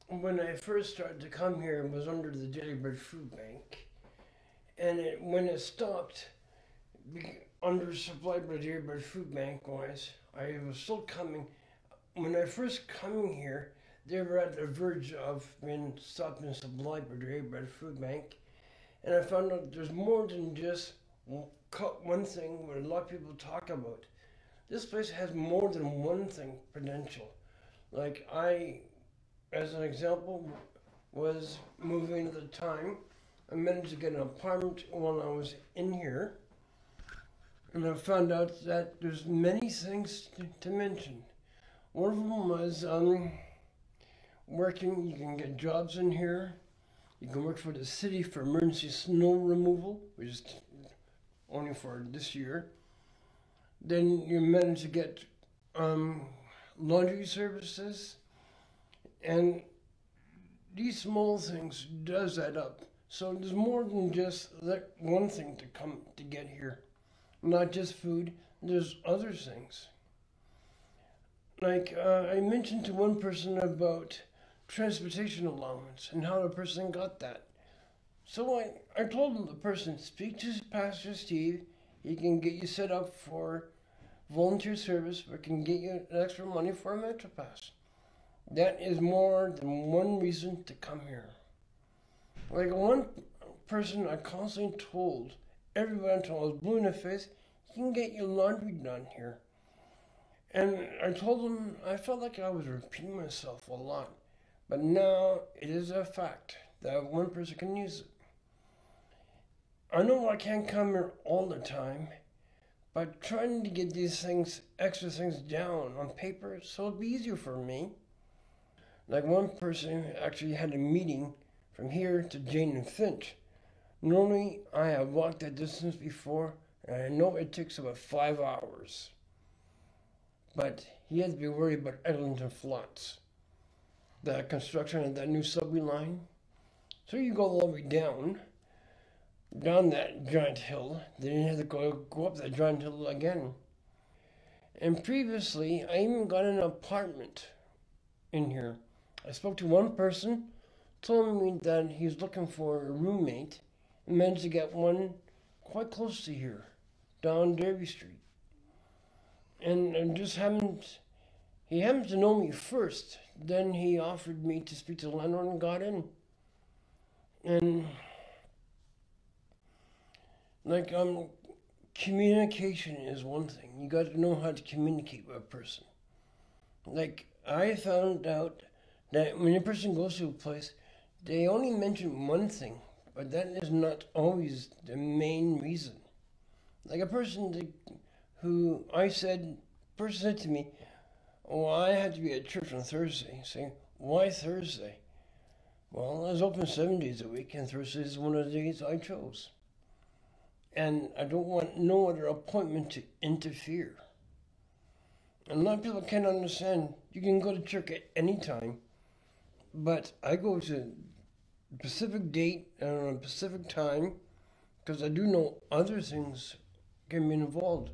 when I first started to come here, it was under the Daily Bread Food Bank, and when it stopped, under supply by the Daily Bread Food Bank wise, I was still coming. When I first coming here, they were at the verge of being stopped and supplied by the Daily Bread Food Bank, and I found out there's more than just one thing what a lot of people talk about. This place has more than one thing potential. Like I, as an example, was moving at the time. I managed to get an apartment while I was in here, and I found out that there's many things to mention. One of them was working. You can get jobs in here. You can work for the city for emergency snow removal, which is only for this year. Then you manage to get laundry services, and these small things does add up. So there's more than just that one thing to come to get here. Not just food. There's other things. Like I mentioned to one person about transportation allowance and how the person got that. So I told the person, speak to Pastor Steve. He can get you set up for volunteer service or can get you extra money for a MetroPass. That is more than one reason to come here. Like one person I constantly told, everybody until I was blue in the face, you can get your laundry done here. And I told them I felt like I was repeating myself a lot. But now it is a fact that one person can use it. I know I can't come here all the time, but trying to get these things, extra things down on paper so it'll be easier for me. Like one person actually had a meeting from here to Jane and Finch. Normally I have walked that distance before, and I know it takes about 5 hours. But he had to be worried about Eglinton Flats, the construction of that new subway line. So you go all the way down that giant hill, then you have to go up that giant hill again. And previously, I even got an apartment in here. I spoke to one person, told me that he's looking for a roommate, and managed to get one quite close to here, down Derby Street. And he happened to know me first. Then he offered me to speak to the landlord and got in. And like communication is one thing. You got to know how to communicate with a person. Like I found out that when a person goes to a place, they only mention one thing, but that is not always the main reason. Like a person who person said to me, "Oh, I had to be at church on Thursday." Saying, "Why Thursday?" Well, I was open 7 days a week, and Thursday is one of the days I chose. And I don't want no other appointment to interfere. And a lot of people can't understand. You can go to church at any time, but I go to a specific date and on a specific time because I do know other things can be involved.